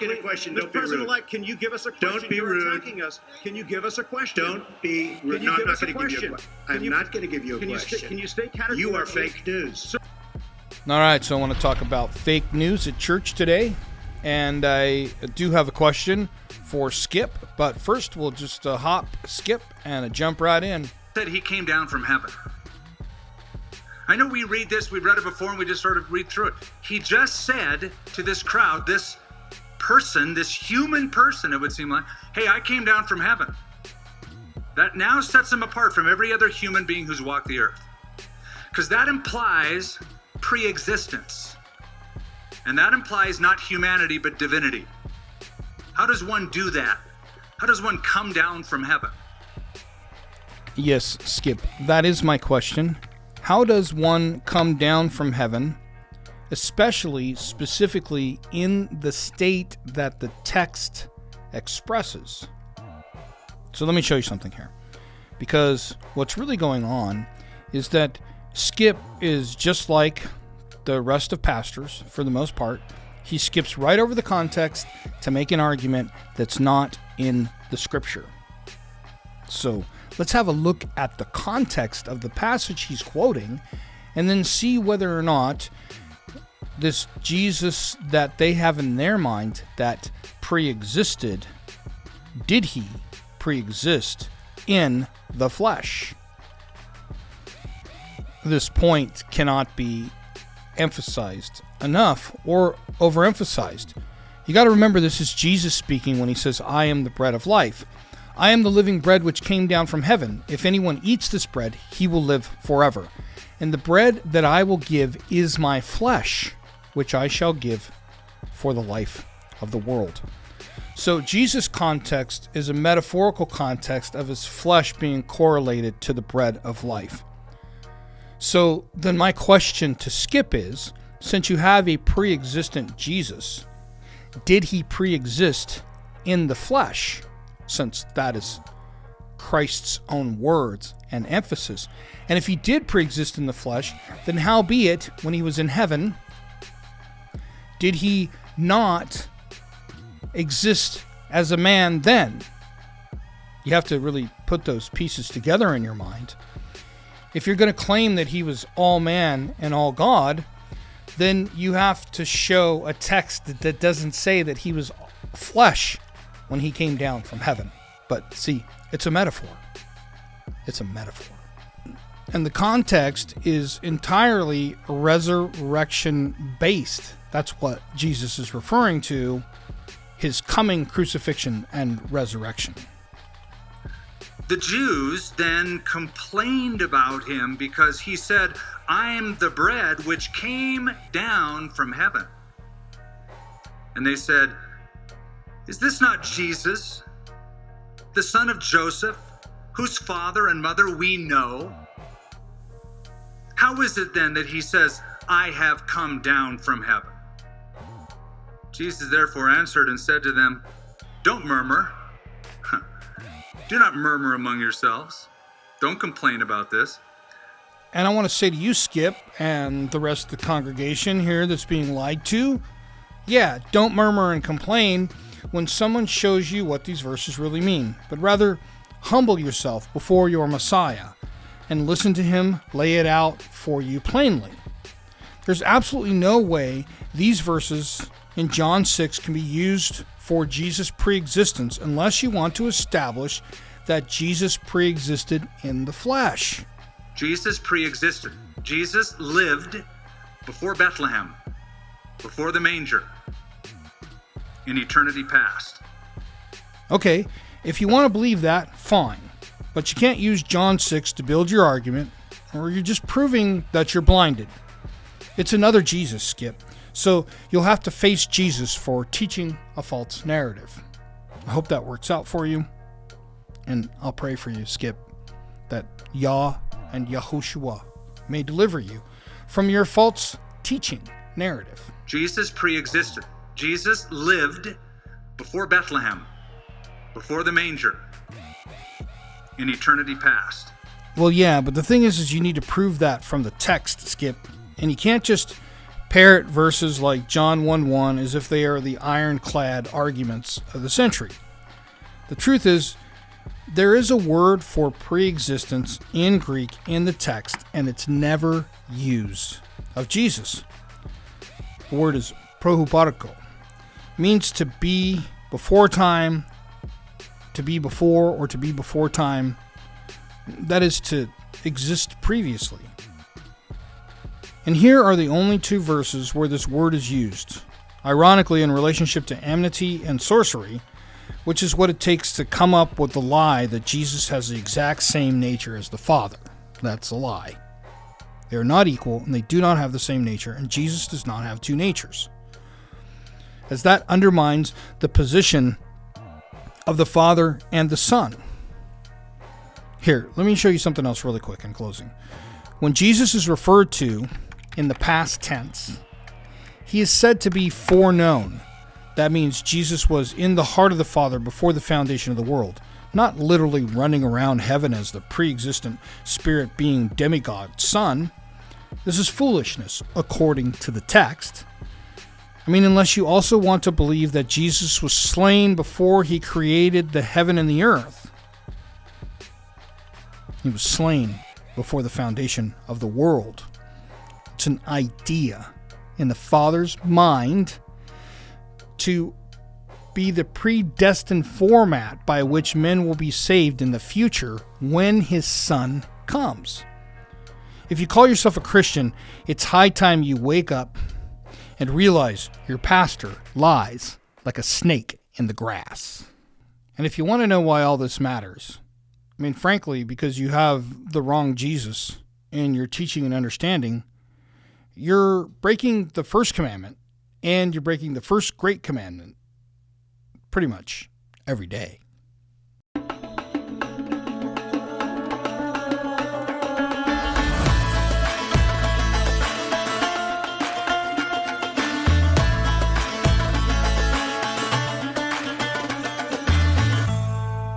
asking a question. Don't Mr. be President-elect, can you give us a question? Don't be You're rude. attacking us. Can you give us a question? Don't be rude. Can you No, I'm give not us a going to give you a question? question. I'm not going to give you a question. Can you state categorically? You are fake news. All right, so I want to talk about fake news at church today, and I do have a question for Skip, but first we'll just skip and jump right in. Said he came down from heaven. I know we read this, we've read it before, and we just sort of read through it. He just said to this crowd, this person, this human person, it would seem like, hey, I came down from heaven. That now sets him apart from every other human being who's walked the earth. Because that implies pre-existence. And that implies not humanity, but divinity. How does one do that? How does one come down from heaven? Yes, Skip, that is my question. How does one come down from heaven, specifically in the state that the text expresses? So let me show you something here. Because what's really going on is that Skip is just like the rest of pastors, for the most part. He skips right over the context to make an argument that's not in the scripture. So let's have a look at the context of the passage he's quoting and then see whether or not this Jesus that they have in their mind that pre-existed, did he pre-exist in the flesh? This point cannot be emphasized enough or overemphasized. You got to remember, this is Jesus speaking when he says, I am the bread of life. I am the living bread which came down from heaven. If anyone eats this bread, he will live forever. And the bread that I will give is my flesh, which I shall give for the life of the world. So Jesus' context is a metaphorical context of his flesh being correlated to the bread of life. So then my question to Skip is, since you have a pre-existent Jesus, did he pre-exist in the flesh? Since that is Christ's own words and emphasis. And if he did pre-exist in the flesh, then howbeit, when he was in heaven, did he not exist as a man then? You have to really put those pieces together in your mind. If you're going to claim that he was all man and all God, then you have to show a text that doesn't say that he was flesh when he came down from heaven. But see, it's a metaphor. It's a metaphor. And the context is entirely resurrection based. That's what Jesus is referring to, his coming, crucifixion, and resurrection. The Jews then complained about him because he said, I am the bread which came down from heaven. And they said, is this not Jesus, the son of Joseph, whose father and mother we know? How is it then that he says, I have come down from heaven? Jesus therefore answered and said to them, don't murmur. Do not murmur among yourselves. Don't complain about this. And I want to say to you, Skip, and the rest of the congregation here that's being lied to, yeah, don't murmur and complain when someone shows you what these verses really mean, but rather humble yourself before your Messiah and listen to him lay it out for you plainly. There's absolutely no way these verses in John 6 can be used for Jesus' pre-existence unless you want to establish that Jesus pre-existed in the flesh. Jesus pre-existed. Jesus lived before Bethlehem, before the manger, in eternity past. Okay, if you want to believe that, fine. But you can't use John 6 to build your argument, or you're just proving that you're blinded. It's another Jesus, Skip. So you'll have to face Jesus for teaching a false narrative. I hope that works out for you. And I'll pray for you, Skip, that Yah and Yahushua may deliver you from your false teaching narrative. Jesus pre-existed. Jesus lived before Bethlehem, before the manger, in eternity past. Well, yeah, but the thing is you need to prove that from the text, Skip. And you can't just parrot verses like John 1:1 as if they are the ironclad arguments of the century. The truth is, there is a word for pre-existence in Greek in the text, and it's never used of Jesus. The word is prohuparko. Means to be before time, to be before, or to be before time. That is to exist previously. And here are the only two verses where this word is used, ironically in relationship to enmity and sorcery, which is what it takes to come up with the lie that Jesus has the exact same nature as the Father. That's a lie. They are not equal, and they do not have the same nature, and Jesus does not have two natures, as that undermines the position of the Father and the Son. Here, let me show you something else really quick in closing. When Jesus is referred to in the past tense, he is said to be foreknown. That means Jesus was in the heart of the Father before the foundation of the world, not literally running around heaven as the pre-existent spirit being demigod Son. This is foolishness, according to the text. I mean, unless you also want to believe that Jesus was slain before he created the heaven and the earth. He was slain before the foundation of the world. It's an idea in the Father's mind to be the predestined format by which men will be saved in the future when his Son comes. If you call yourself a Christian, it's high time you wake up and realize your pastor lies like a snake in the grass. And if you want to know why all this matters, I mean, frankly, because you have the wrong Jesus in your teaching and understanding, you're breaking the first commandment and you're breaking the first great commandment pretty much every day.